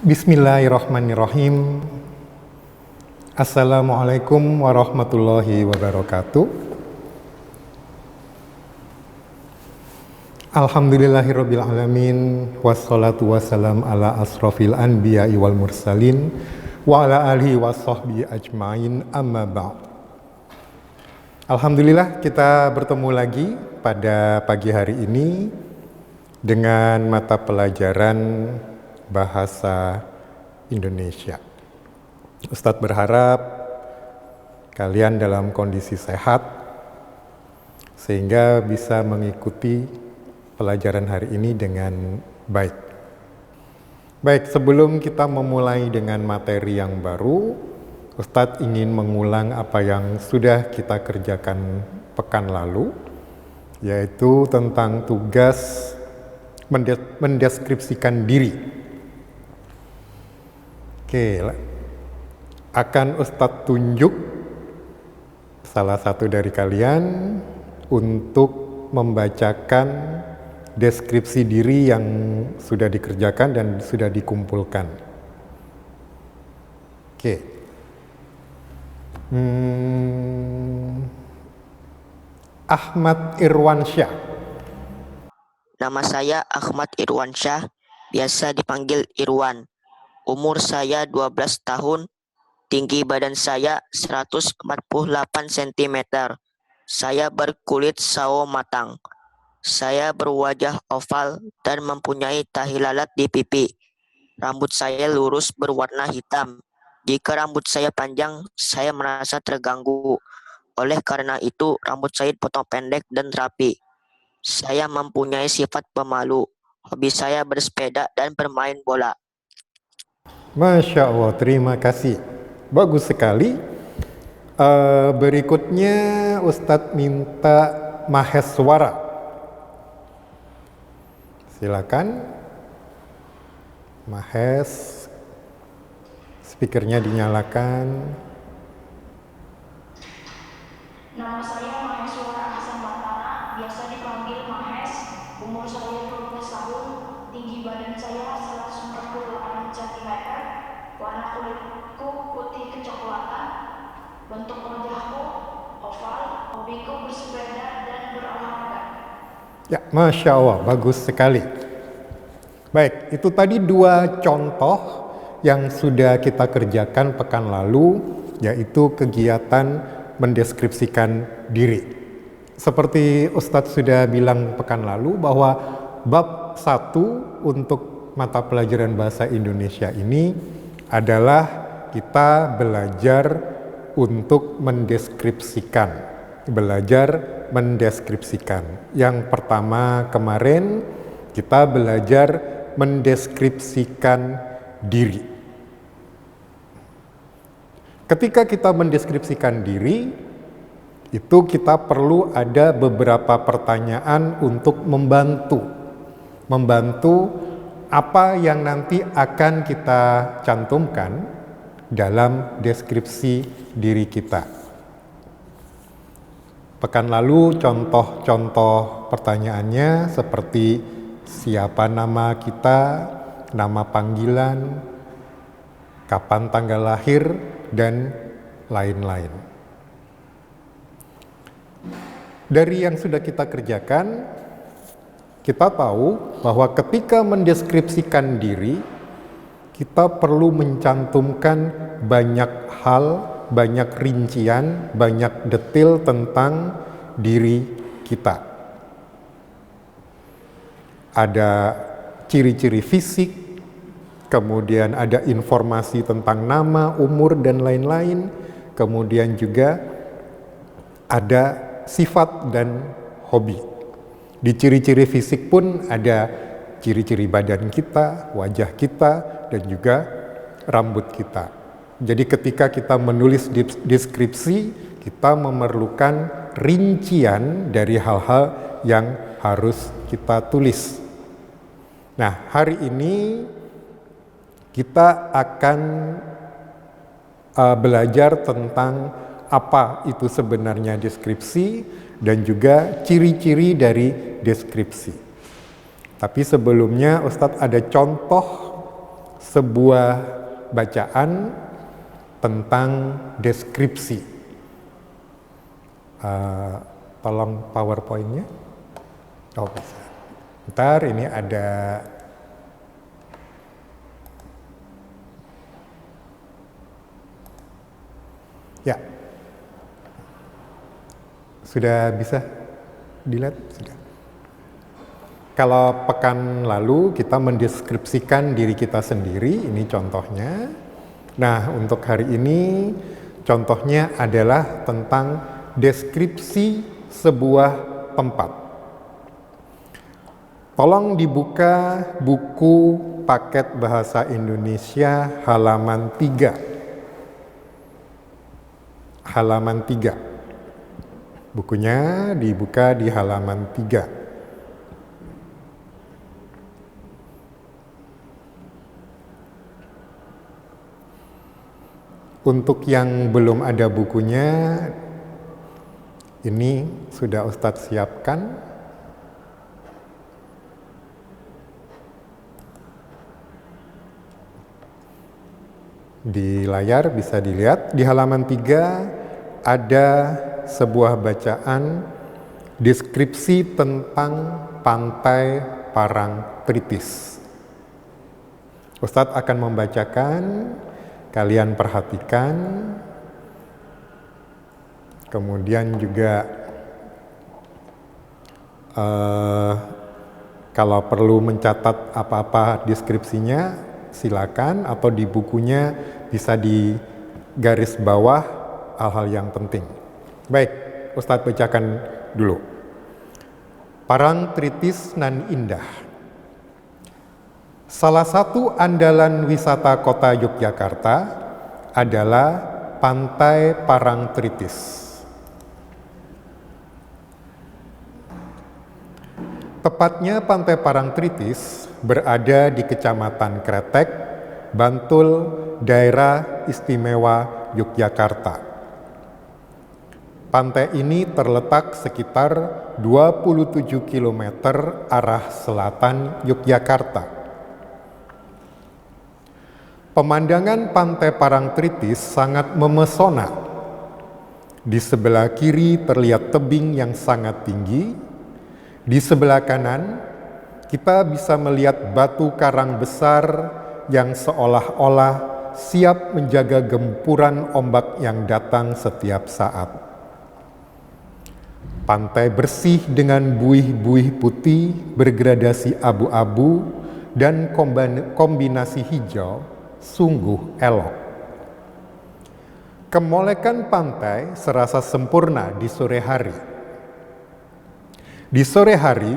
Bismillahirrahmanirrahim. Assalamualaikum warahmatullahi wabarakatuh. Alhamdulillahirabbil alamin wassalatu wassalam ala asrofil anbiya'i wal mursalin wa ala alihi washabbihi ajmain amma ba'd. Alhamdulillah kita bertemu lagi pada pagi hari ini dengan mata pelajaran Bahasa Indonesia. Ustadz berharap kalian dalam kondisi sehat sehingga bisa mengikuti pelajaran hari ini dengan baik. Baik, sebelum kita memulai dengan materi yang baru, Ustadz ingin mengulang apa yang sudah kita kerjakan pekan lalu, yaitu tentang tugas mendeskripsikan diri. Oke, akan Ustadz tunjuk salah satu dari kalian untuk membacakan deskripsi diri yang sudah dikerjakan dan sudah dikumpulkan. Oke. Ahmad Irwansyah. Nama saya Ahmad Irwansyah, biasa dipanggil Irwan. Umur saya 12 tahun, tinggi badan saya 148 cm. Saya berkulit sawo matang. Saya berwajah oval dan mempunyai tahi lalat di pipi. Rambut saya lurus berwarna hitam. Jika rambut saya panjang, saya merasa terganggu. Oleh karena itu, rambut saya dipotong pendek dan rapi. Saya mempunyai sifat pemalu. Hobi saya bersepeda dan bermain bola. Masya Allah, terima kasih. Bagus sekali. Berikutnya Ustadz minta Maheswara. Silakan. Mahes, speakernya dinyalakan. Nama saya Maheswara Hasan Batara, biasa dipanggil Mahes. Umur saya 12 tahun, tinggi badan saya 148 cm. Warna kulitku putih kecoklatan, bentuk wajahku oval, hobiku bersepeda dan berolahraga. Ya, Masya Allah, bagus sekali. Baik, itu tadi dua contoh yang sudah kita kerjakan pekan lalu, yaitu kegiatan mendeskripsikan diri. Seperti Ustadz sudah bilang pekan lalu bahwa bab 1 untuk mata pelajaran bahasa Indonesia ini adalah kita belajar untuk mendeskripsikan. Yang pertama kemarin kita belajar mendeskripsikan diri. Ketika kita mendeskripsikan diri, itu kita perlu ada beberapa pertanyaan untuk membantu apa yang nanti akan kita cantumkan dalam deskripsi diri kita. Pekan lalu contoh-contoh pertanyaannya seperti siapa nama kita, nama panggilan, kapan tanggal lahir, dan lain-lain. Dari yang sudah kita kerjakan, kita tahu bahwa ketika mendeskripsikan diri, kita perlu mencantumkan banyak hal, banyak rincian, banyak detail tentang diri kita. Ada ciri-ciri fisik, kemudian ada informasi tentang nama, umur, dan lain-lain. Kemudian juga ada sifat dan hobi. Di ciri-ciri fisik pun ada ciri-ciri badan kita, wajah kita, dan juga rambut kita. Jadi ketika kita menulis deskripsi, kita memerlukan rincian dari hal-hal yang harus kita tulis. Nah, hari ini kita akan belajar tentang apa itu sebenarnya deskripsi dan juga ciri-ciri dari deskripsi. Tapi sebelumnya Ustadz ada contoh sebuah bacaan tentang deskripsi. Tolong PowerPoint-nya. Oh bisa. Ntar ini ada ya. Sudah bisa dilihat? Sudah. Kalau pekan lalu kita mendeskripsikan diri kita sendiri, ini contohnya. Nah, untuk hari ini contohnya adalah tentang deskripsi sebuah tempat. Tolong dibuka buku paket bahasa Indonesia halaman 3. Halaman 3. Bukunya dibuka di halaman 3. Untuk yang belum ada bukunya, ini sudah Ustadz siapkan. Di layar bisa dilihat, di halaman 3 ada sebuah bacaan deskripsi tentang Pantai Parangtritis. Ustadz akan membacakan, kalian perhatikan, kemudian juga kalau perlu mencatat apa-apa deskripsinya silakan, atau di bukunya bisa di garis bawah hal-hal yang penting. Baik, Ustadz bacakan dulu. Parangtritis nan indah. Salah satu andalan wisata kota Yogyakarta adalah Pantai Parangtritis. Tepatnya Pantai Parangtritis berada di Kecamatan Kretek, Bantul, Daerah Istimewa Yogyakarta. Pantai ini terletak sekitar 27 km arah selatan Yogyakarta. Pemandangan Pantai Parangtritis sangat memesona. Di sebelah kiri terlihat tebing yang sangat tinggi. Di sebelah kanan, kita bisa melihat batu karang besar yang seolah-olah siap menjaga gempuran ombak yang datang setiap saat. Pantai bersih dengan buih-buih putih bergradasi abu-abu dan kombinasi hijau sungguh elok. Kemolekan pantai serasa sempurna di sore hari. Di sore hari,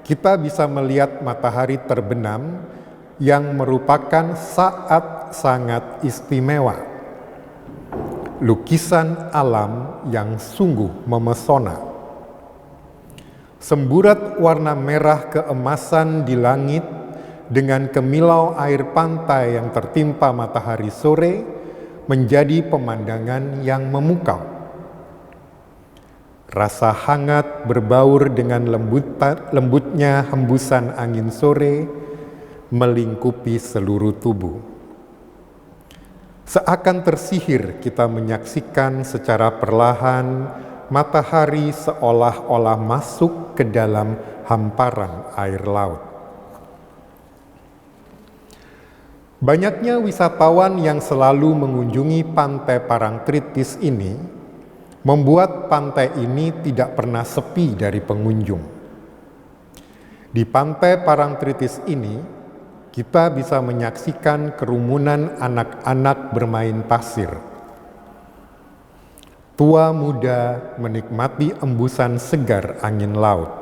kita bisa melihat matahari terbenam yang merupakan saat sangat istimewa. Lukisan alam yang sungguh memesona. Semburat warna merah keemasan di langit dengan kemilau air pantai yang tertimpa matahari sore menjadi pemandangan yang memukau. Rasa hangat berbaur dengan lembutnya hembusan angin sore melingkupi seluruh tubuh. Seakan tersihir kita menyaksikan secara perlahan matahari seolah-olah masuk ke dalam hamparan air laut. Banyaknya wisatawan yang selalu mengunjungi Pantai Parangtritis ini membuat pantai ini tidak pernah sepi dari pengunjung. Di Pantai Parangtritis ini, kita bisa menyaksikan kerumunan anak-anak bermain pasir. Tua muda menikmati embusan segar angin laut.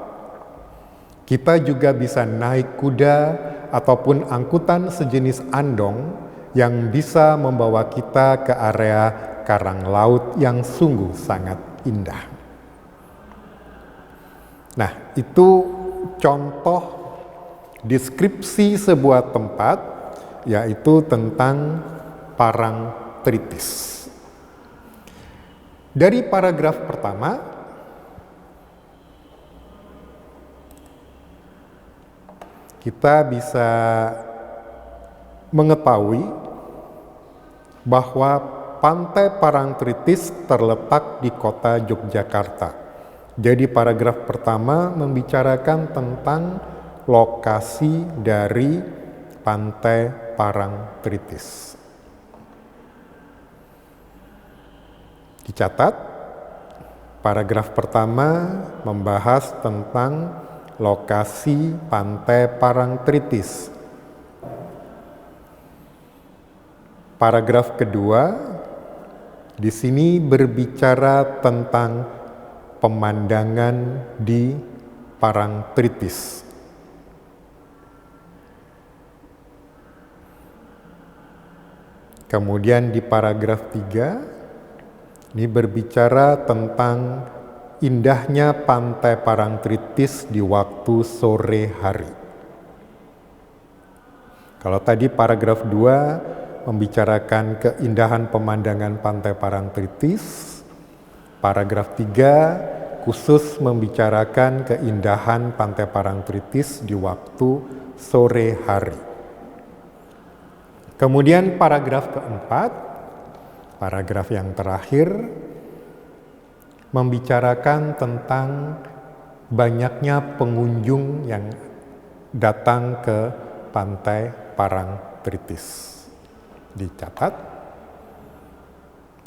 Kita juga bisa naik kuda ataupun angkutan sejenis andong yang bisa membawa kita ke area karang laut yang sungguh sangat indah. Nah, itu contoh deskripsi sebuah tempat, yaitu tentang Parangtritis. Dari paragraf pertama, kita bisa mengetahui bahwa Pantai Parangtritis terletak di kota Yogyakarta. Jadi paragraf pertama membicarakan tentang lokasi dari Pantai Parangtritis. Dicatat, paragraf pertama membahas tentang lokasi Pantai Parangtritis. Paragraf kedua di sini berbicara tentang pemandangan di Parangtritis. Kemudian di paragraf 3 ini berbicara tentang indahnya Pantai Parangtritis di waktu sore hari. Kalau tadi paragraf 2 membicarakan keindahan pemandangan Pantai Parangtritis, paragraf 3 khusus membicarakan keindahan Pantai Parangtritis di waktu sore hari. Kemudian paragraf keempat, paragraf yang terakhir, membicarakan tentang banyaknya pengunjung yang datang ke Pantai Parangtritis. Dicatat,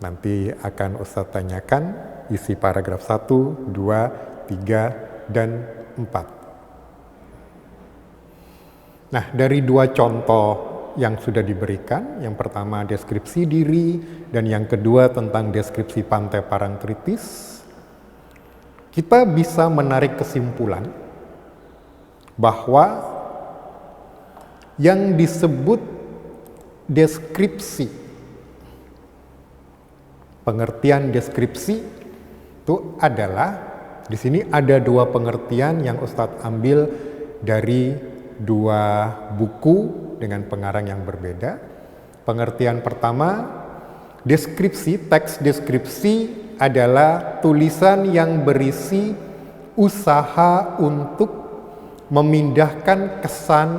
nanti akan Ustadz tanyakan isi paragraf 1, 2, 3, dan 4. Nah, dari dua contoh yang sudah diberikan, yang pertama deskripsi diri, dan yang kedua tentang deskripsi Pantai Parangtritis, kita bisa menarik kesimpulan bahwa yang disebut deskripsi, pengertian deskripsi itu adalah, di sini ada dua pengertian yang Ustadz ambil dari dua buku dengan pengarang yang berbeda. Pengertian pertama, deskripsi, teks deskripsi adalah tulisan yang berisi usaha untuk memindahkan kesan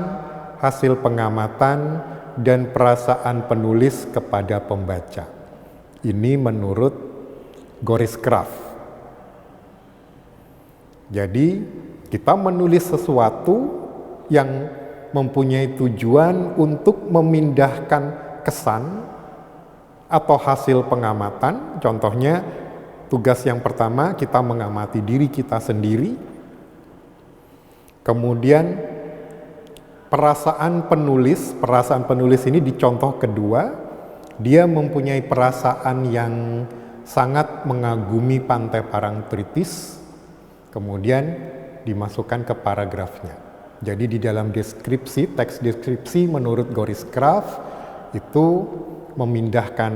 hasil pengamatan dan perasaan penulis kepada pembaca. Ini menurut Goris Kraf. Jadi kita menulis sesuatu yang mempunyai tujuan untuk memindahkan kesan atau hasil pengamatan. Contohnya, tugas yang pertama kita mengamati diri kita sendiri. Kemudian perasaan penulis ini di contoh kedua, dia mempunyai perasaan yang sangat mengagumi Pantai Parangtritis, kemudian dimasukkan ke paragrafnya. Jadi di dalam deskripsi, teks deskripsi menurut Goris Kraf itu memindahkan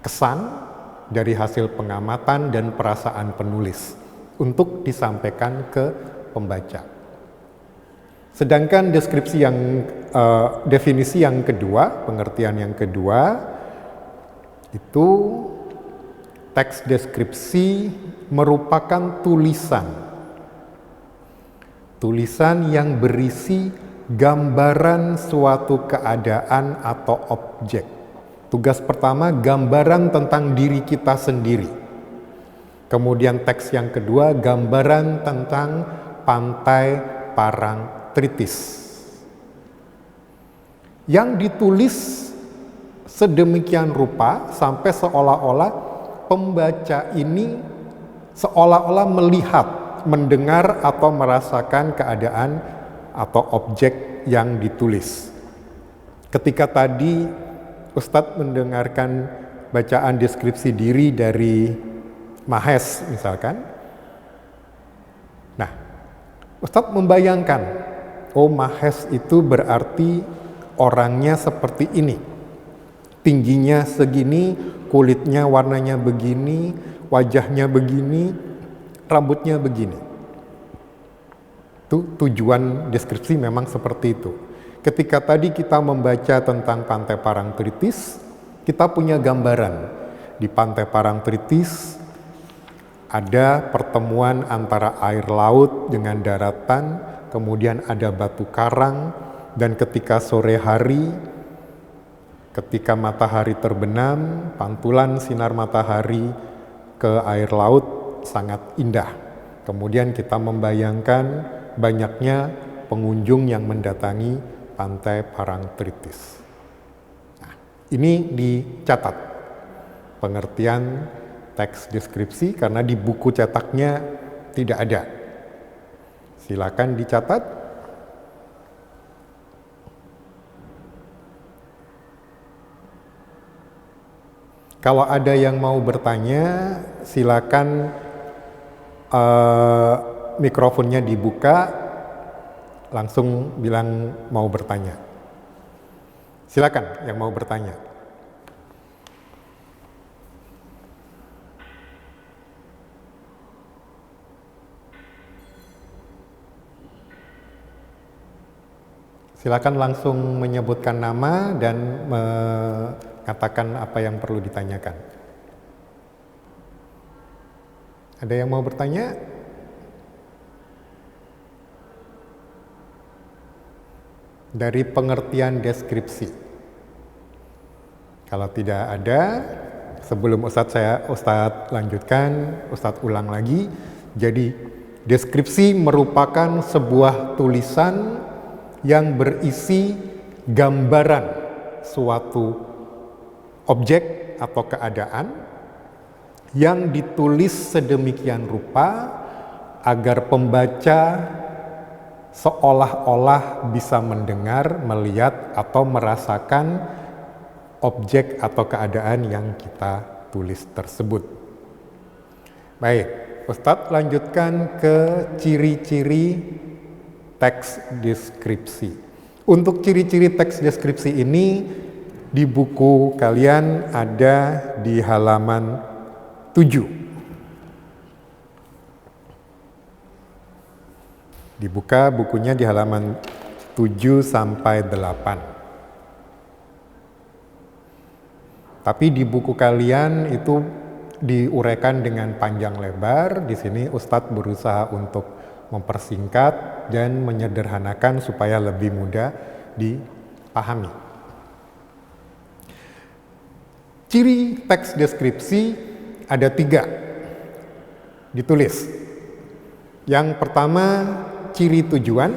kesan dari hasil pengamatan dan perasaan penulis untuk disampaikan ke pembaca. Sedangkan deskripsi definisi yang kedua, pengertian yang kedua, itu teks deskripsi merupakan tulisan yang berisi gambaran suatu keadaan atau objek. Tugas pertama, gambaran tentang diri kita sendiri. Kemudian teks yang kedua, gambaran tentang Pantai Parangtritis. Yang ditulis sedemikian rupa sampai seolah-olah pembaca ini seolah-olah melihat, mendengar atau merasakan keadaan atau objek yang ditulis. Ketika tadi Ustadz mendengarkan bacaan deskripsi diri dari Mahes misalkan, nah Ustadz membayangkan, oh Mahes itu berarti orangnya seperti ini, tingginya segini, kulitnya warnanya begini, wajahnya begini, rambutnya begini. Itu tujuan deskripsi memang seperti itu. Ketika tadi kita membaca tentang Pantai Parangtritis, kita punya gambaran. Di Pantai Parangtritis ada pertemuan antara air laut dengan daratan, kemudian ada batu karang, dan ketika sore hari, ketika matahari terbenam, pantulan sinar matahari ke air laut sangat indah. Kemudian kita membayangkan banyaknya pengunjung yang mendatangi pantai Parangtritis. Nah, ini dicatat pengertian teks deskripsi karena di buku cetaknya tidak ada. Silakan dicatat. Kalau ada yang mau bertanya, silakan mikrofonnya dibuka, langsung bilang mau bertanya. Silakan yang mau bertanya. Silakan langsung menyebutkan nama dan mengatakan apa yang perlu ditanyakan. Ada yang mau bertanya? Dari pengertian deskripsi. Kalau tidak ada, sebelum Ustadz lanjutkan, Ustadz ulang lagi. Jadi deskripsi merupakan sebuah tulisan yang berisi gambaran suatu objek atau keadaan yang ditulis sedemikian rupa agar pembaca seolah-olah bisa mendengar, melihat, atau merasakan objek atau keadaan yang kita tulis tersebut. Baik, Ustadz lanjutkan ke ciri-ciri teks deskripsi. Untuk ciri-ciri teks deskripsi ini di buku kalian ada di halaman 7. Dibuka bukunya di halaman 7 sampai 8. Tapi di buku kalian itu diuraikan dengan panjang lebar. Di sini Ustadz berusaha untuk mempersingkat dan menyederhanakan supaya lebih mudah dipahami. Ciri teks deskripsi ada 3 ditulis. Yang pertama ciri tujuan,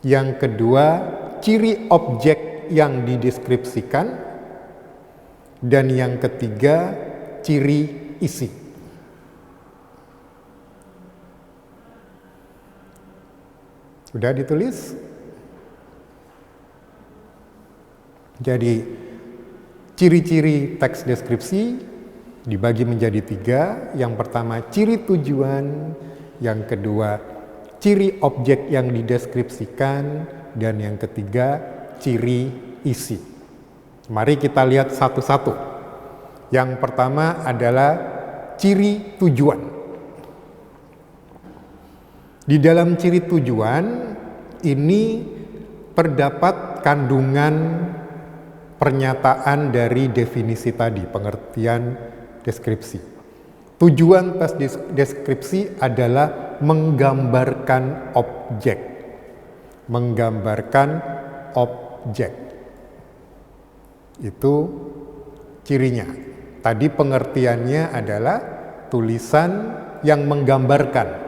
yang kedua ciri objek yang dideskripsikan, dan yang ketiga ciri isi. Sudah ditulis? Jadi ciri-ciri teks deskripsi dibagi menjadi 3. Yang pertama ciri tujuan, yang kedua ciri objek yang dideskripsikan, dan yang ketiga ciri isi. Mari kita lihat satu-satu. Yang pertama adalah ciri tujuan. Di dalam ciri tujuan ini terdapat kandungan pernyataan dari definisi tadi, pengertian deskripsi. Tujuan tes deskripsi adalah menggambarkan objek. Menggambarkan objek. Itu cirinya. Tadi pengertiannya adalah tulisan yang menggambarkan.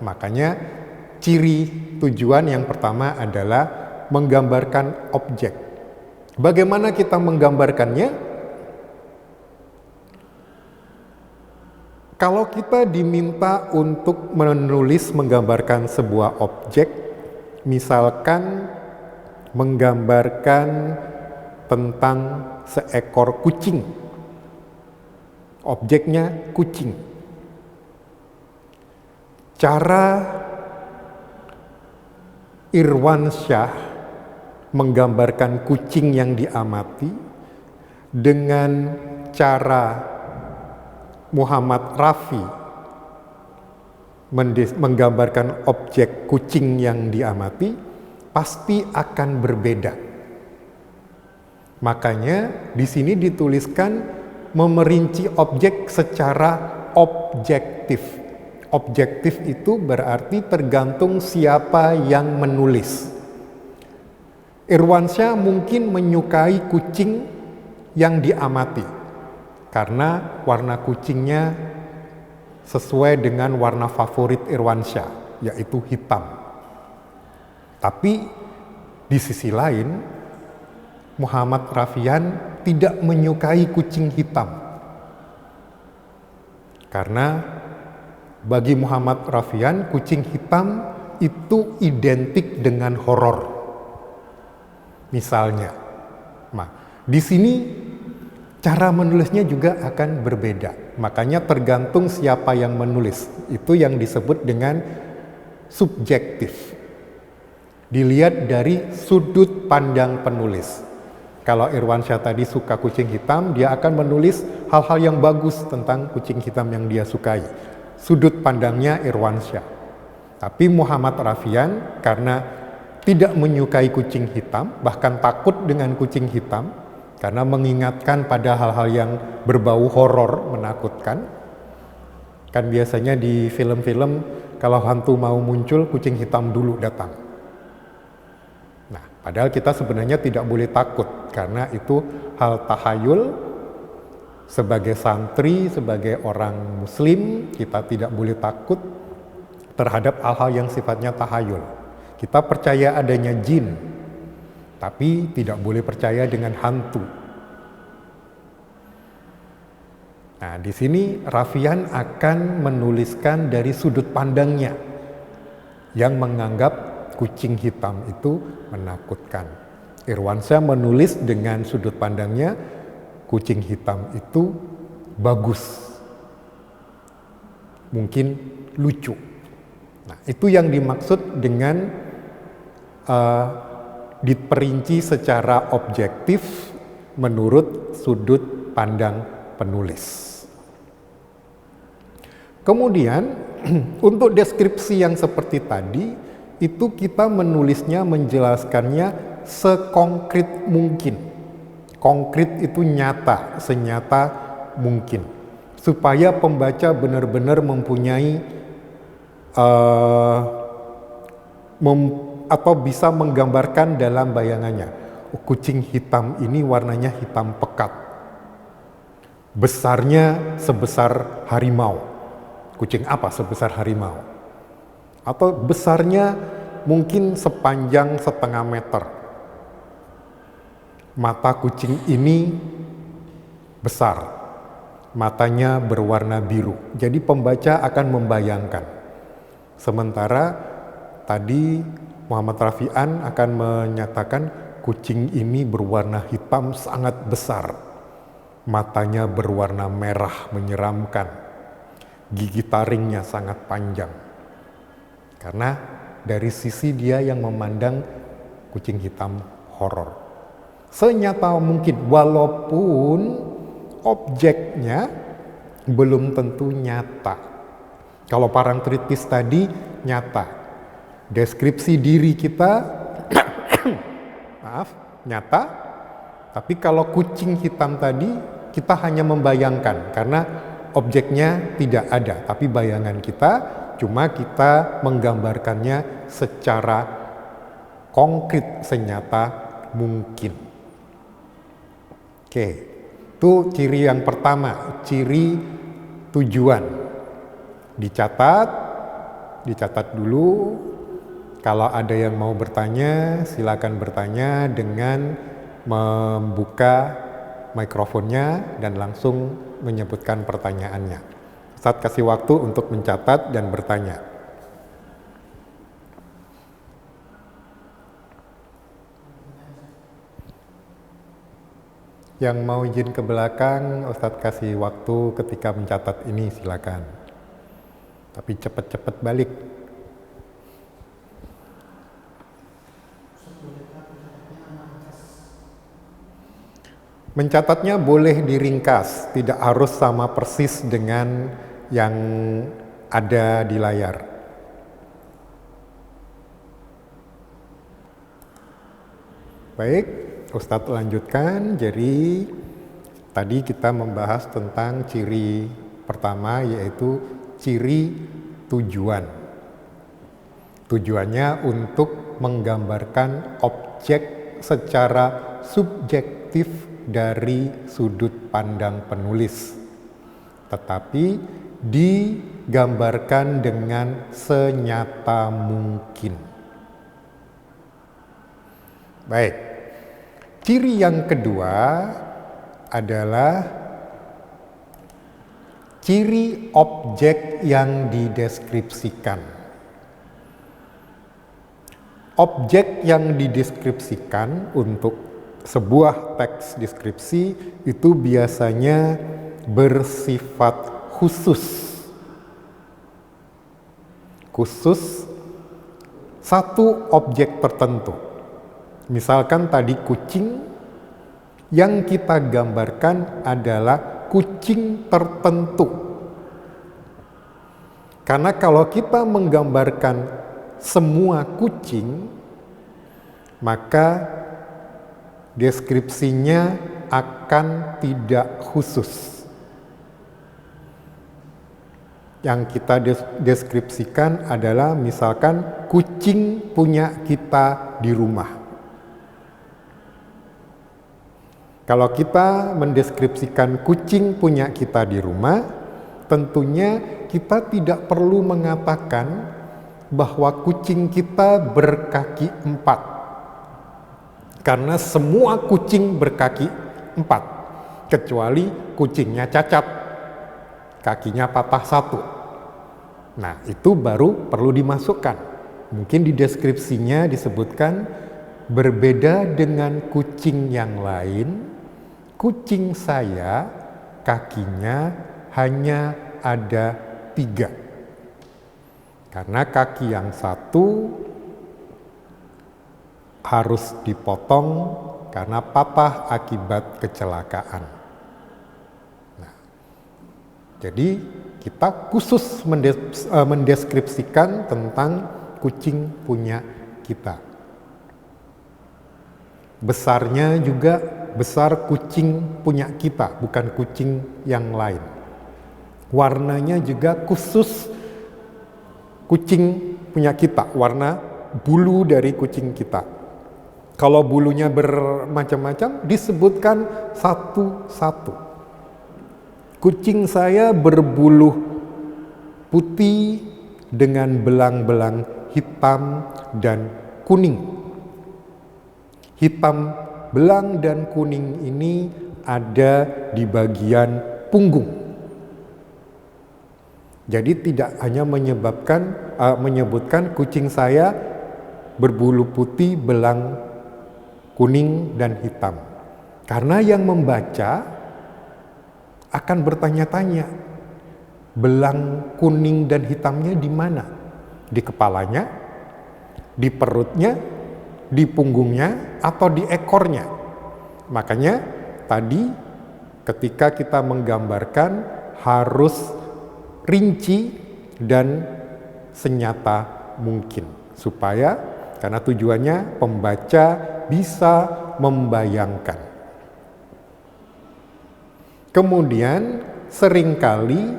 Makanya ciri tujuan yang pertama adalah menggambarkan objek. Bagaimana kita menggambarkannya? Kalau kita diminta untuk menulis menggambarkan sebuah objek, misalkan menggambarkan tentang seekor kucing. Objeknya kucing. Cara Irwansyah menggambarkan kucing yang diamati dengan cara Muhammad Rafi menggambarkan objek kucing yang diamati pasti akan berbeda. Makanya di sini dituliskan memerinci objek secara objektif. Objektif itu berarti tergantung siapa yang menulis. Irwansyah mungkin menyukai kucing yang diamati karena warna kucingnya sesuai dengan warna favorit Irwansyah, yaitu hitam. Tapi di sisi lain, Muhammad Rafian tidak menyukai kucing hitam. Karena bagi Muhammad Rafian, kucing hitam itu identik dengan horor. Misalnya, di sini cara menulisnya juga akan berbeda. Makanya tergantung siapa yang menulis. Itu yang disebut dengan subjektif. Dilihat dari sudut pandang penulis. Kalau Irwansyah tadi suka kucing hitam, dia akan menulis hal-hal yang bagus tentang kucing hitam yang dia sukai. Sudut pandangnya Irwansyah. Tapi Muhammad Rafian karena tidak menyukai kucing hitam, bahkan takut dengan kucing hitam, karena mengingatkan pada hal-hal yang berbau horor, menakutkan. Kan biasanya di film-film kalau hantu mau muncul, kucing hitam dulu datang. Nah, padahal kita sebenarnya tidak boleh takut, karena itu hal tahayul. Sebagai santri, sebagai orang muslim, kita tidak boleh takut terhadap hal-hal yang sifatnya tahayul. Kita percaya adanya jin, tapi tidak boleh percaya dengan hantu. Nah, di sini Rafian akan menuliskan dari sudut pandangnya yang menganggap kucing hitam itu menakutkan. Irwansyah menulis dengan sudut pandangnya kucing hitam itu bagus, mungkin lucu. Nah, itu yang dimaksud dengan diperinci secara objektif menurut sudut pandang penulis. Kemudian untuk deskripsi yang seperti tadi, itu kita menulisnya, menjelaskannya sekonkret mungkin. Konkret itu nyata, senyata mungkin. Supaya pembaca benar-benar mempunyai atau bisa menggambarkan dalam bayangannya. Kucing hitam ini warnanya hitam pekat. Besarnya sebesar harimau. Kucing apa sebesar harimau? Atau besarnya mungkin sepanjang 1,5 meter. Mata kucing ini besar, matanya berwarna biru. Jadi pembaca akan membayangkan. Sementara tadi Muhammad Rafian akan menyatakan kucing ini berwarna hitam sangat besar. Matanya berwarna merah menyeramkan. Gigi taringnya sangat panjang. Karena dari sisi dia yang memandang kucing hitam horor. Senyata mungkin, walaupun objeknya belum tentu nyata. Kalau parangtritis tadi nyata, deskripsi diri kita nyata, tapi kalau kucing hitam tadi kita hanya membayangkan karena objeknya tidak ada, tapi bayangan kita cuma kita menggambarkannya secara konkret, senyata mungkin. Oke, itu ciri yang pertama, ciri tujuan. Dicatat dulu. Kalau ada yang mau bertanya, silakan bertanya dengan membuka mikrofonnya dan langsung menyebutkan pertanyaannya. Ustadz kasih waktu untuk mencatat dan bertanya. Yang mau izin ke belakang, Ustadz kasih waktu ketika mencatat ini, silakan. Tapi cepat-cepat balik. Mencatatnya boleh diringkas, tidak harus sama persis dengan yang ada di layar. Baik, Ustadz lanjutkan. Jadi tadi kita membahas tentang ciri pertama, yaitu ciri tujuan. Tujuannya untuk menggambarkan objek secara subjektif dari sudut pandang penulis, tetapi digambarkan dengan senyata mungkin. Baik, ciri yang kedua adalah ciri objek yang dideskripsikan. Objek yang dideskripsikan untuk sebuah teks deskripsi itu biasanya bersifat khusus. Khusus satu objek tertentu. Misalkan tadi kucing, yang kita gambarkan adalah kucing tertentu. Karena kalau kita menggambarkan semua kucing, maka deskripsinya akan tidak khusus. Yang kita deskripsikan adalah misalkan kucing punya kita di rumah. Kalau kita mendeskripsikan kucing punya kita di rumah, tentunya kita tidak perlu mengatakan bahwa kucing kita berkaki 4. Karena semua kucing berkaki 4, kecuali kucingnya cacat, kakinya patah 1. Nah, itu baru perlu dimasukkan. Mungkin di deskripsinya disebutkan berbeda dengan kucing yang lain, kucing saya kakinya hanya ada 3. Karena kaki yang 1 harus dipotong karena patah akibat kecelakaan. Nah, jadi kita khusus mendeskripsikan tentang kucing punya kita. Besarnya juga besar kucing punya kita, bukan kucing yang lain. Warnanya juga khusus kucing punya kita, warna bulu dari kucing kita. Kalau bulunya bermacam-macam, disebutkan satu-satu. Kucing saya berbulu putih dengan belang-belang hitam dan kuning. Hitam, belang, dan kuning ini ada di bagian punggung. Jadi tidak hanya menyebutkan kucing saya berbulu putih, belang kuning dan hitam. Karena yang membaca akan bertanya-tanya, belang kuning dan hitamnya di mana? Di kepalanya, di perutnya, di punggungnya, atau di ekornya? Makanya tadi ketika kita menggambarkan harus rinci dan senyata mungkin, supaya karena tujuannya pembaca bisa membayangkan. Kemudian seringkali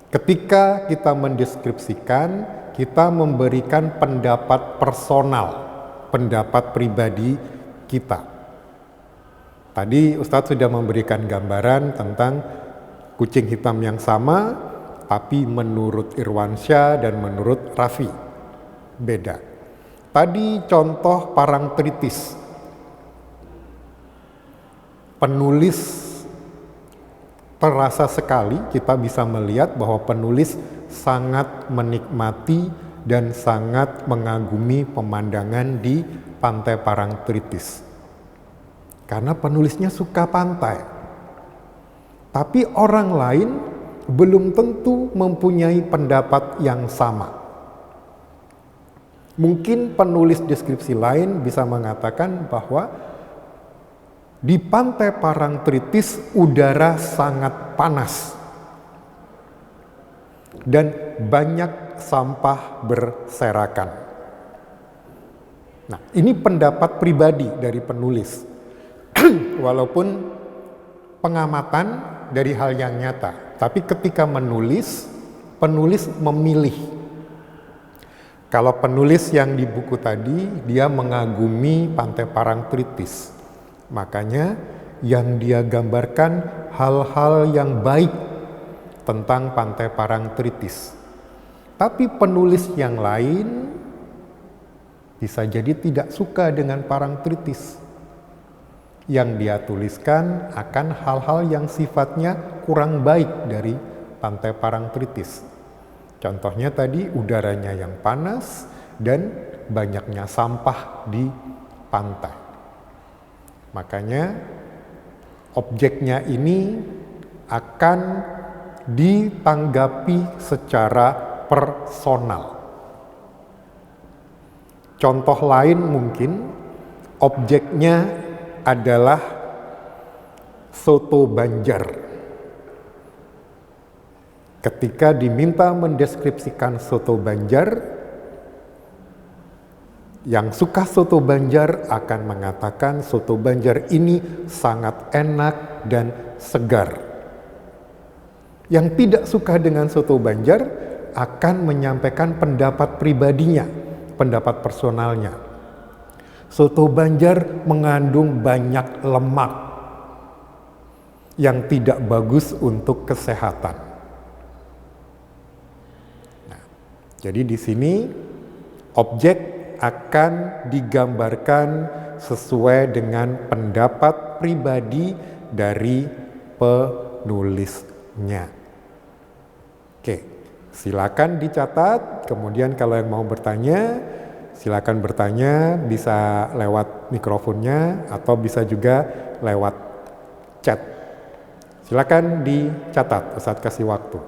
ketika kita mendeskripsikan, kita memberikan pendapat personal, pendapat pribadi kita. Tadi Ustadz sudah memberikan gambaran tentang kucing hitam yang sama, tapi menurut Irwansyah dan menurut Raffi beda. Tadi contoh Parangtritis. Penulis terasa sekali kita bisa melihat bahwa penulis sangat menikmati dan sangat mengagumi pemandangan di Pantai Parangtritis. Karena penulisnya suka pantai. Tapi orang lain belum tentu mempunyai pendapat yang sama. Mungkin penulis deskripsi lain bisa mengatakan bahwa di Pantai Parangtritis udara sangat panas dan banyak sampah berserakan. Nah, ini pendapat pribadi dari penulis. Walaupun pengamatan dari hal yang nyata, tapi ketika menulis penulis memilih. Kalau penulis yang di buku tadi, dia mengagumi Pantai Parangtritis. Makanya yang dia gambarkan hal-hal yang baik tentang Pantai Parangtritis. Tapi penulis yang lain bisa jadi tidak suka dengan Parangtritis. Yang dia tuliskan akan hal-hal yang sifatnya kurang baik dari Pantai Parangtritis. Contohnya tadi udaranya yang panas dan banyaknya sampah di pantai. Makanya objeknya ini akan ditanggapi secara personal. Contoh lain mungkin objeknya adalah soto Banjar. Ketika diminta mendeskripsikan soto Banjar, yang suka soto Banjar akan mengatakan soto Banjar ini sangat enak dan segar. Yang tidak suka dengan soto Banjar akan menyampaikan pendapat pribadinya, pendapat personalnya. Soto Banjar mengandung banyak lemak yang tidak bagus untuk kesehatan. Nah, jadi di sini objek akan digambarkan sesuai dengan pendapat pribadi dari penulisnya. Oke, silakan dicatat. Kemudian kalau yang mau bertanya, silakan bertanya, bisa lewat mikrofonnya atau bisa juga lewat chat. Silakan dicatat, Ustadz kasih waktu.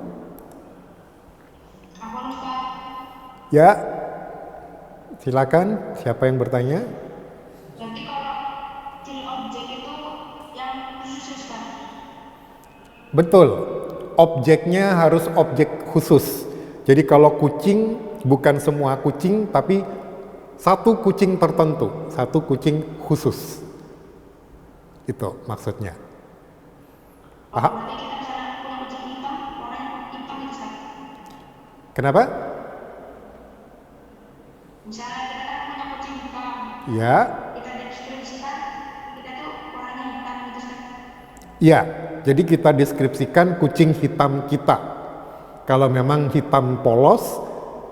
Ya, silakan. Siapa yang bertanya? Berarti kalau ciri objek itu yang khusus kan? Betul. Objeknya harus objek khusus. Jadi kalau kucing, bukan semua kucing, tapi satu kucing tertentu, satu kucing khusus. Itu maksudnya. Paham? Berarti kita misalnya punya kucing hitam, warnanya hitam itu kan? Kenapa? Misalnya kita kan punya kucing hitam, Ya, kita deskripsikan, kita tuh warnanya hitam gitu kan? iya. Jadi kita deskripsikan kucing hitam kita. Kalau memang hitam polos,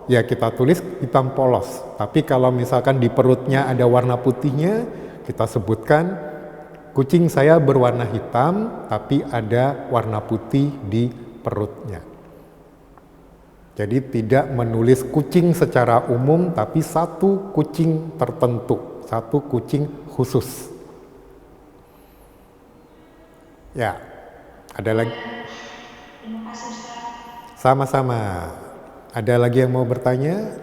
ya kita tulis hitam polos. Tapi kalau misalkan di perutnya ada warna putihnya, kita sebutkan kucing saya berwarna hitam, tapi ada warna putih di perutnya. Jadi tidak menulis kucing secara umum, tapi satu kucing tertentu, satu kucing khusus. Ya, ada lagi? Terima kasih Ustaz. Sama-sama. Ada lagi yang mau bertanya?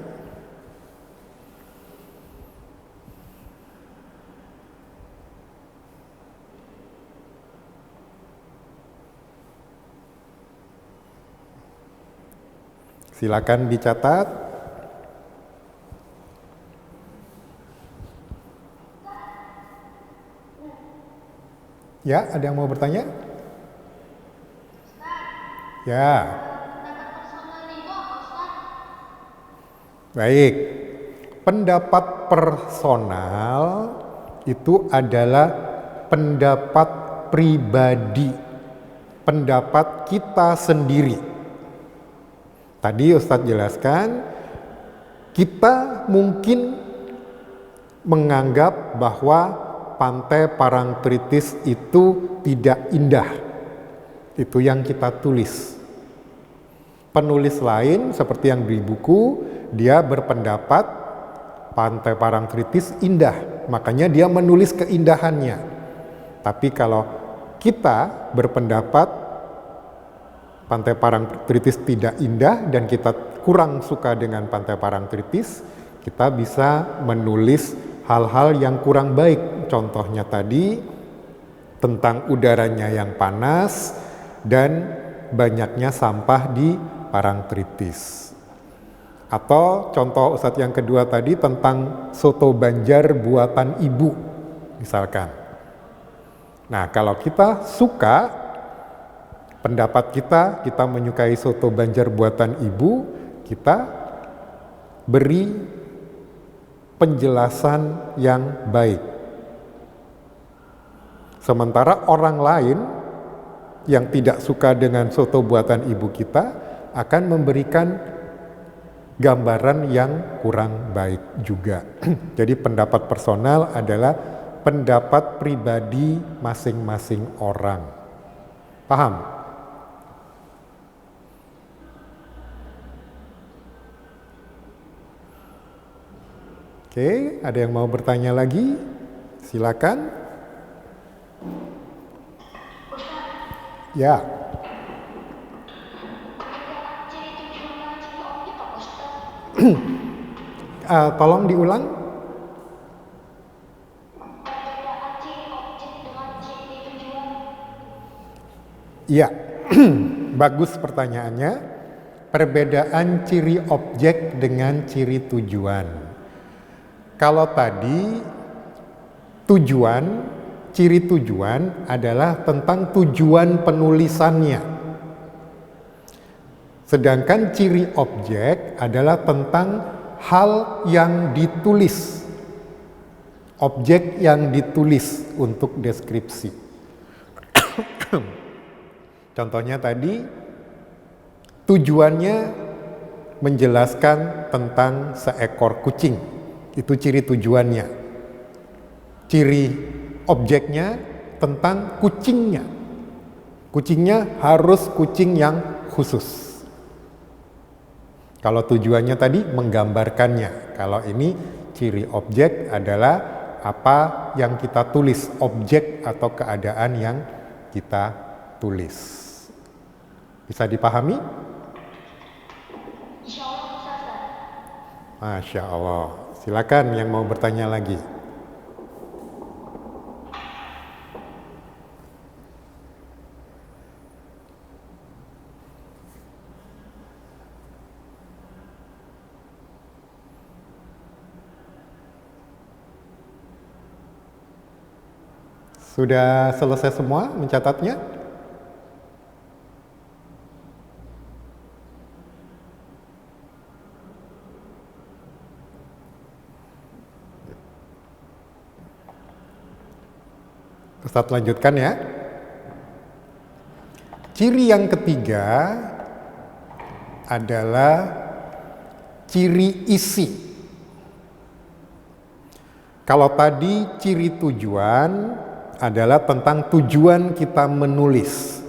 Silakan dicatat. Ya, ada yang mau bertanya? Ya. Baik. Pendapat personal itu adalah pendapat pribadi. Pendapat kita sendiri. Tadi Ustadz jelaskan, kita mungkin menganggap bahwa Pantai Parangtritis itu tidak indah. Itu yang kita tulis. Penulis lain seperti yang di buku, dia berpendapat Pantai Parangtritis indah. Makanya dia menulis keindahannya. Tapi kalau kita berpendapat Pantai Parangtritis tidak indah dan kita kurang suka dengan Pantai Parangtritis, kita bisa menulis hal-hal yang kurang baik. Contohnya tadi tentang udaranya yang panas dan banyaknya sampah di Parangtritis. Atau contoh Ustadz yang kedua tadi tentang soto Banjar buatan ibu misalkan. Nah, kalau kita suka pendapat kita menyukai soto Banjar buatan ibu, kita beri penjelasan yang baik. Sementara orang lain yang tidak suka dengan soto buatan ibu kita akan memberikan gambaran yang kurang baik juga. Jadi pendapat personal adalah pendapat pribadi masing-masing orang. Paham? Oke, ada yang mau bertanya lagi? Silakan. Ya. Ciri tujuan dan ciri objek apa Ustaz? Tolong diulang. Perbedaan ciri objek dengan ciri tujuan. Iya, bagus pertanyaannya. Perbedaan ciri objek dengan ciri tujuan. Kalau tadi tujuan, ciri tujuan adalah tentang tujuan penulisannya. Sedangkan ciri objek adalah tentang hal yang ditulis. Objek yang ditulis untuk deskripsi. Contohnya tadi, tujuannya menjelaskan tentang seekor kucing. Itu ciri tujuannya. Ciri objeknya tentang kucingnya. Kucingnya harus kucing yang khusus. Kalau tujuannya tadi menggambarkannya. Kalau ini ciri objek adalah apa yang kita tulis, objek atau keadaan yang kita tulis. Bisa dipahami? Insya Allah Ustaz. Masya Allah. Silakan yang mau bertanya lagi. Sudah selesai semua mencatatnya? Ustadz lanjutkan ya. Ciri yang ketiga adalah ciri isi. Kalau tadi ciri tujuan adalah tentang tujuan kita menulis.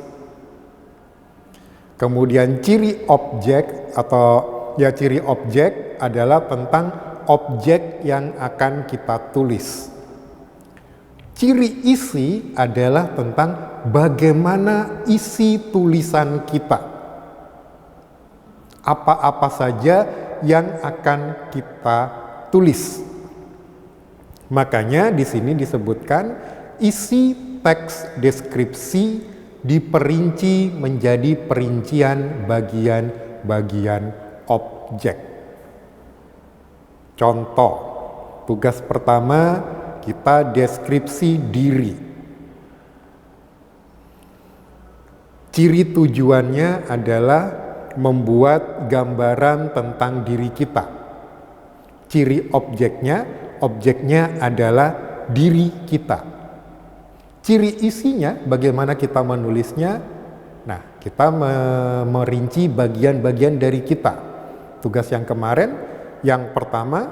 Kemudian ciri objek atau ya ciri objek adalah tentang objek yang akan kita tulis. Ciri isi adalah tentang bagaimana isi tulisan kita. Apa-apa saja yang akan kita tulis. Makanya di sini disebutkan isi teks deskripsi diperinci menjadi perincian bagian-bagian objek. Contoh, tugas pertama kita deskripsi diri. Ciri tujuannya adalah membuat gambaran tentang diri kita. Ciri objeknya adalah diri kita. Ciri isinya bagaimana kita menulisnya. Nah, kita merinci bagian-bagian dari kita. Tugas yang kemarin, yang pertama,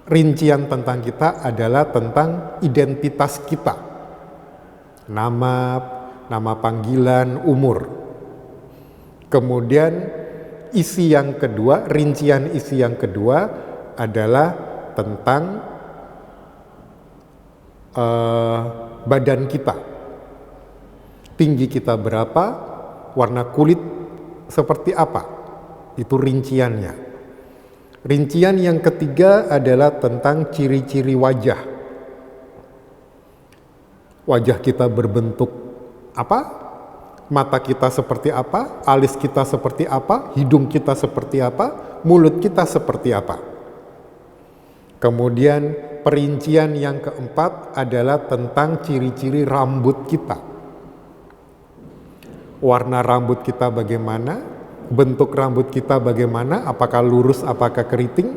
rincian tentang kita adalah tentang identitas kita. Nama panggilan, umur. Kemudian isi yang kedua, rincian isi yang kedua adalah tentang badan kita. Tinggi kita berapa, warna kulit seperti apa. Itu rinciannya. Rincian yang ketiga adalah tentang ciri-ciri wajah. Wajah kita berbentuk apa? Mata kita seperti apa? Alis kita seperti apa? Hidung kita seperti apa? Mulut kita seperti apa? Kemudian perincian yang keempat adalah tentang ciri-ciri rambut kita. warna rambut kita bagaimana, bentuk rambut kita bagaimana, apakah lurus, apakah keriting,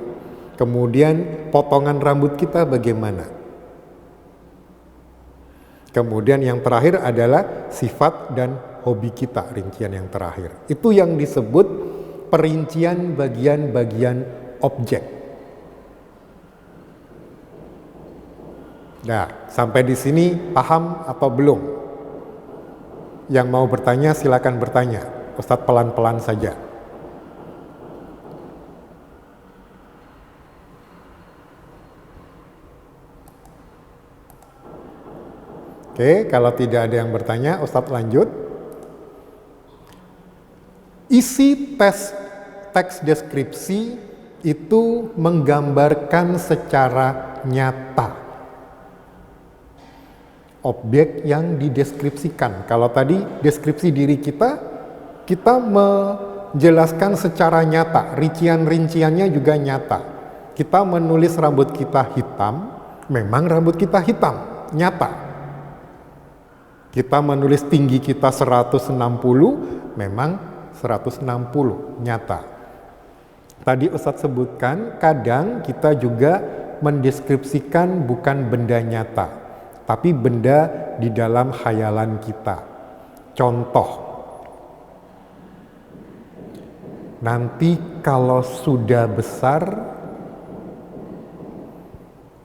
kemudian potongan rambut kita bagaimana. Kemudian yang terakhir adalah sifat dan hobi kita, rincian yang terakhir. Itu yang disebut perincian bagian-bagian objek. Nah, sampai di sini paham atau belum? Yang mau bertanya silakan bertanya. Ustadz pelan-pelan saja. Oke, kalau tidak ada yang bertanya, Ustadz lanjut. Isi teks deskripsi itu menggambarkan secara nyata objek yang dideskripsikan. Kalau tadi deskripsi diri kita menjelaskan secara nyata, rincian-rinciannya juga nyata. Kita menulis rambut kita hitam, memang rambut kita hitam, nyata. Kita menulis tinggi kita 160, memang 160, nyata. Tadi Ustadz sebutkan, kadang kita juga mendeskripsikan bukan benda nyata, tapi benda di dalam khayalan kita. Contoh, nanti kalau sudah besar,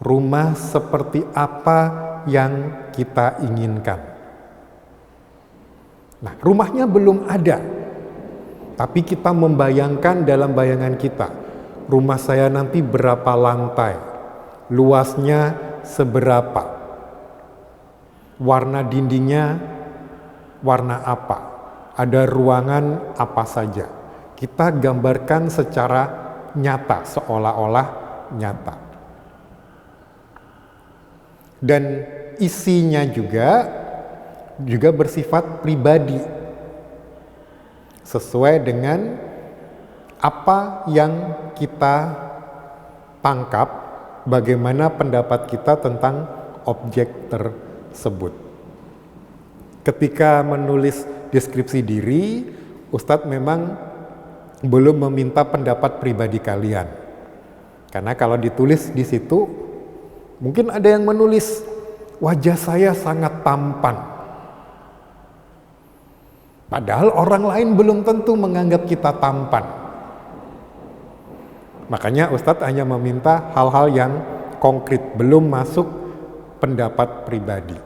rumah seperti apa yang kita inginkan. Nah, rumahnya belum ada, tapi kita membayangkan dalam bayangan kita, rumah saya nanti berapa lantai, luasnya seberapa, warna dindingnya warna apa, ada ruangan apa saja. Kita gambarkan secara nyata, seolah-olah nyata. Dan isinya juga bersifat pribadi, sesuai dengan apa yang kita tangkap, bagaimana pendapat kita tentang objek tersebut. Ketika menulis deskripsi diri, Ustadz memang belum meminta pendapat pribadi kalian. Karena kalau ditulis di situ, mungkin ada yang menulis, wajah saya sangat tampan. Padahal orang lain belum tentu menganggap kita tampan. Makanya Ustadz hanya meminta hal-hal yang konkret, belum masuk pendapat pribadi.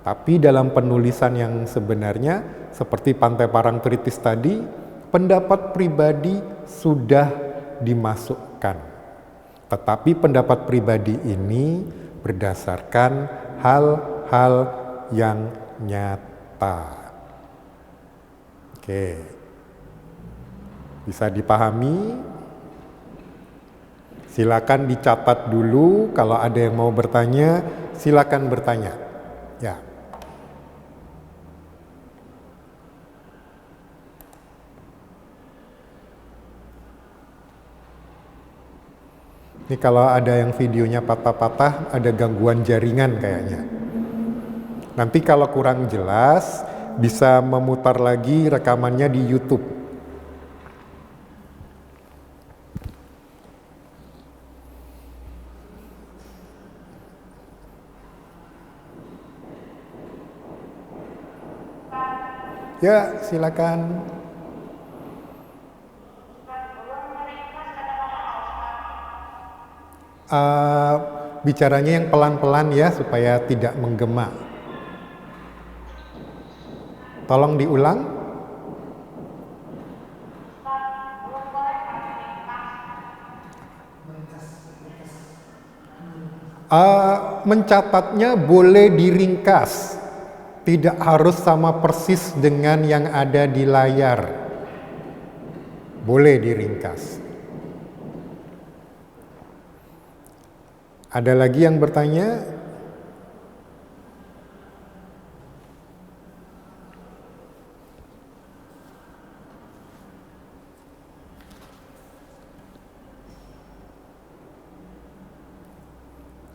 Tapi dalam penulisan yang sebenarnya, seperti Pantai Parangtritis tadi, pendapat pribadi sudah dimasukkan. Tetapi pendapat pribadi ini berdasarkan hal-hal yang nyata. Oke, bisa dipahami? Silakan dicatat dulu. Kalau ada yang mau bertanya, silakan bertanya. Ya. Ini kalau ada yang videonya patah-patah, ada gangguan jaringan kayaknya. Nanti kalau kurang jelas, bisa memutar lagi rekamannya di YouTube. Ya, silakan. Bicaranya yang pelan-pelan ya, supaya tidak menggema. Tolong diulang. Mencatatnya boleh diringkas, tidak harus sama persis dengan yang ada di layar. Boleh diringkas. Ada lagi yang bertanya?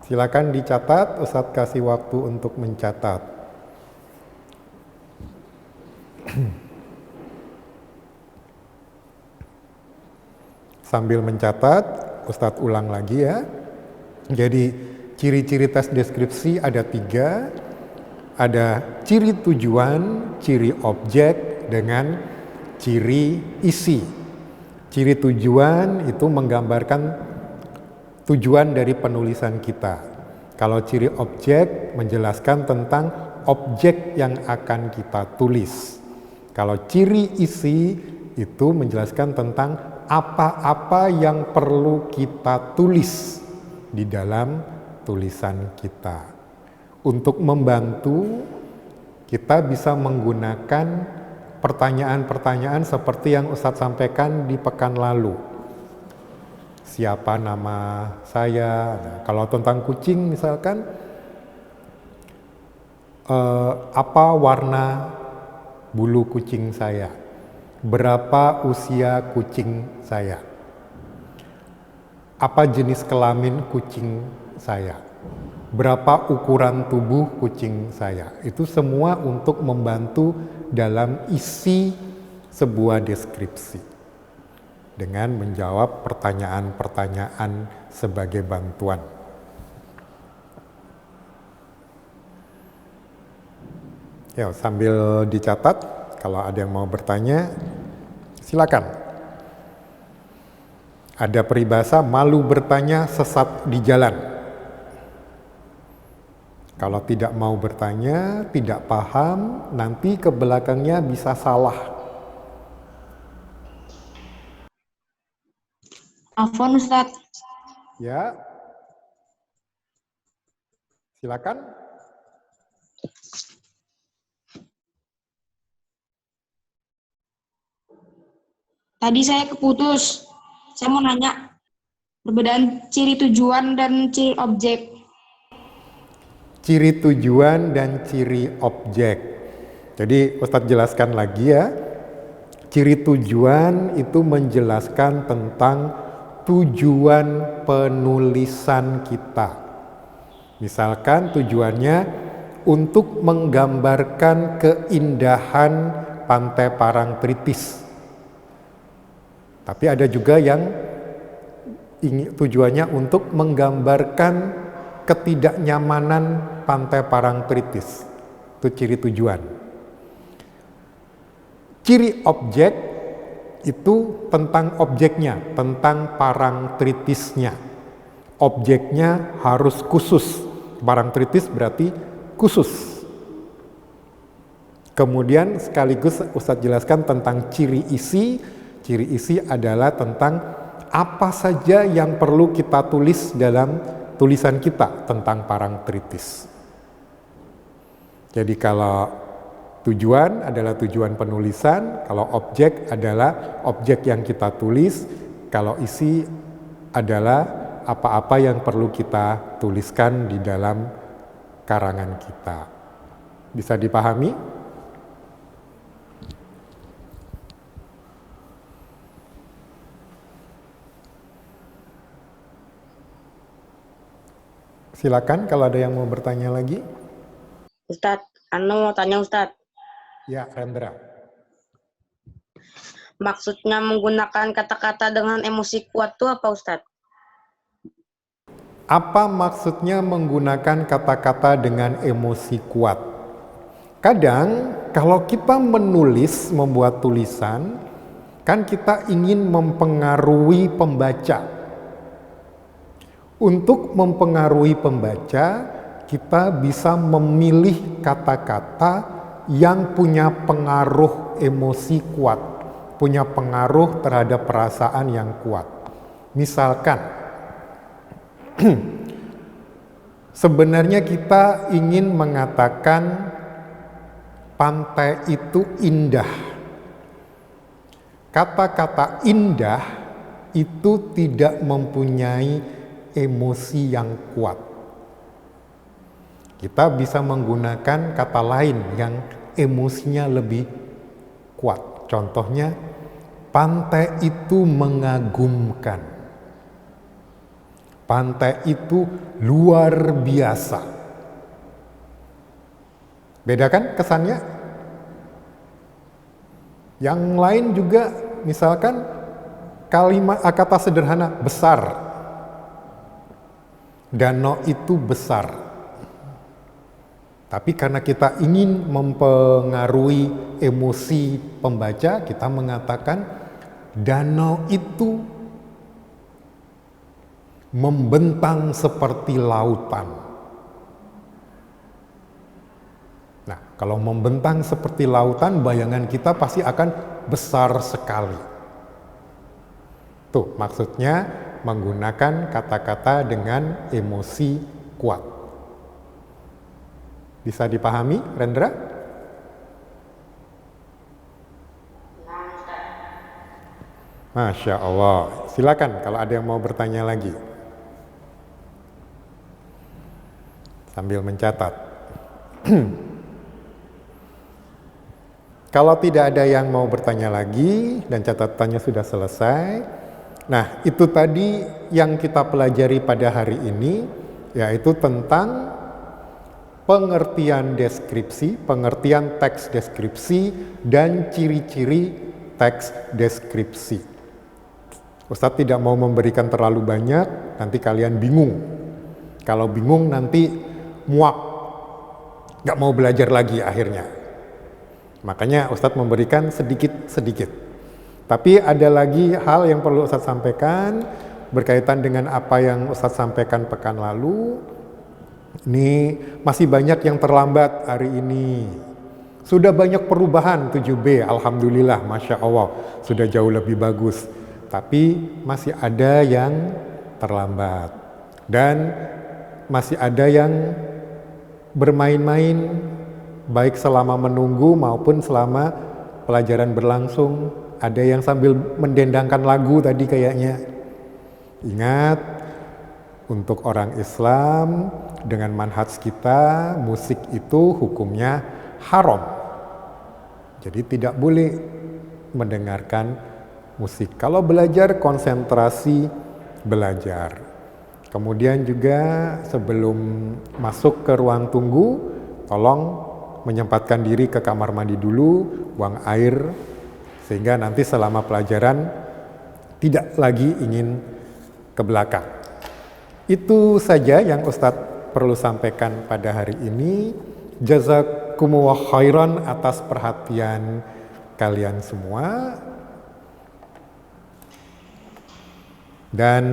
Silakan dicatat, Ustadz kasih waktu untuk mencatat. Sambil mencatat, Ustadz ulang lagi ya. Jadi ciri-ciri tes deskripsi ada 3. Ada ciri tujuan, ciri objek, dengan ciri isi. Ciri tujuan itu menggambarkan tujuan dari penulisan kita. Kalau ciri objek menjelaskan tentang objek yang akan kita tulis. Kalau ciri isi itu menjelaskan tentang apa-apa yang perlu kita tulis di dalam tulisan kita. Untuk membantu, kita bisa menggunakan pertanyaan-pertanyaan seperti yang Ustadz sampaikan di pekan lalu. Siapa nama saya? Nah, kalau tentang kucing misalkan, apa warna bulu kucing saya? Berapa usia kucing saya? Apa jenis kelamin kucing saya? Berapa ukuran tubuh kucing saya? Itu semua untuk membantu dalam isi sebuah deskripsi dengan menjawab pertanyaan-pertanyaan sebagai bantuan. Ya, sambil dicatat, kalau ada yang mau bertanya, silakan. Ada peribahasa malu bertanya sesat di jalan. Kalau tidak mau bertanya, tidak paham, nanti ke belakangnya bisa salah. Afwan Ustadz. Ya, silakan. Tadi saya keputus. Saya mau nanya perbedaan ciri tujuan dan ciri objek. Ciri tujuan dan ciri objek. Jadi Ustadz jelaskan lagi ya. Ciri tujuan itu menjelaskan tentang tujuan penulisan kita. Misalkan tujuannya untuk menggambarkan keindahan Pantai Parangtritis. Tapi ada juga yang tujuannya untuk menggambarkan ketidaknyamanan Pantai Parangtritis. Itu ciri tujuan. Ciri objek itu tentang objeknya, tentang Parangtritisnya. Objeknya harus khusus. Parangtritis berarti khusus. Kemudian sekaligus Ustadz jelaskan tentang ciri isi. Ciri isi adalah tentang apa saja yang perlu kita tulis dalam tulisan kita tentang Parangtritis. Jadi kalau tujuan adalah tujuan penulisan, kalau objek adalah objek yang kita tulis, kalau isi adalah apa-apa yang perlu kita tuliskan di dalam karangan kita. Bisa dipahami? Silakan kalau ada yang mau bertanya lagi. Ustadz, mau tanya Ustadz. Ya, Rendra. Maksudnya menggunakan kata-kata dengan emosi kuat itu apa Ustadz? Apa maksudnya menggunakan kata-kata dengan emosi kuat? Kadang kalau kita menulis, membuat tulisan, kan kita ingin mempengaruhi pembaca. Untuk mempengaruhi pembaca, kita bisa memilih kata-kata yang punya pengaruh emosi kuat, punya pengaruh terhadap perasaan yang kuat. Misalkan, sebenarnya kita ingin mengatakan pantai itu indah. Kata-kata indah itu tidak mempunyai emosi yang kuat. Kita bisa menggunakan kata lain yang emosinya lebih kuat. Contohnya, pantai itu mengagumkan. Pantai itu luar biasa. Beda kan kesannya? Yang lain juga misalkan Kalimat kata sederhana besar. Danau itu besar. Tapi karena kita ingin mempengaruhi emosi pembaca, kita mengatakan danau itu membentang seperti lautan. Nah, kalau membentang seperti lautan, bayangan kita pasti akan besar sekali. Tuh, maksudnya menggunakan kata-kata dengan emosi kuat. Bisa dipahami, Rendra? Masya Allah. Silakan kalau ada yang mau bertanya lagi. Sambil mencatat. Kalau tidak ada yang mau bertanya lagi dan catatannya sudah selesai, nah itu tadi yang kita pelajari pada hari ini, yaitu tentang pengertian deskripsi, pengertian teks deskripsi, dan ciri-ciri teks deskripsi. Ustadz tidak mau memberikan terlalu banyak, nanti kalian bingung. Kalau bingung nanti muak, nggak mau belajar lagi akhirnya. Makanya Ustadz memberikan sedikit-sedikit. Tapi ada lagi hal yang perlu Ustadz sampaikan berkaitan dengan apa yang Ustadz sampaikan pekan lalu. Ini masih banyak yang terlambat hari ini. Sudah banyak perubahan 7B, alhamdulillah, Masya Allah, sudah jauh lebih bagus. Tapi masih ada yang terlambat. Dan masih ada yang bermain-main, baik selama menunggu maupun selama pelajaran berlangsung. Ada yang sambil mendendangkan lagu tadi kayaknya. Ingat, untuk orang Islam dengan manhaj kita, musik itu hukumnya haram. Jadi tidak boleh mendengarkan musik. Kalau belajar, konsentrasi belajar. Kemudian juga sebelum masuk ke ruang tunggu, tolong menyempatkan diri ke kamar mandi dulu, buang air, sehingga nanti selama pelajaran tidak lagi ingin ke belakang. Itu saja yang Ustadz perlu sampaikan pada hari ini. Jazakumullah khairan atas perhatian kalian semua. Dan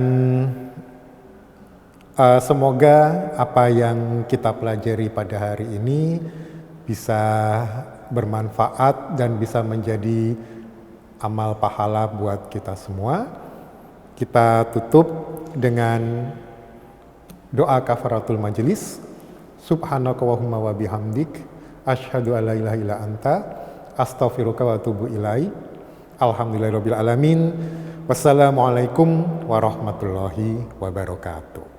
semoga apa yang kita pelajari pada hari ini bisa bermanfaat dan bisa menjadi amal pahala buat kita semua. Kita tutup dengan doa kafaratul majelis. Subhanaka wahumma wa bihamdik, asyhadu alla ilaha illa anta, astaghfiruka wa atubu ilaik. Alhamdulillahirabbil alamin. Wassalamualaikum warahmatullahi wabarakatuh.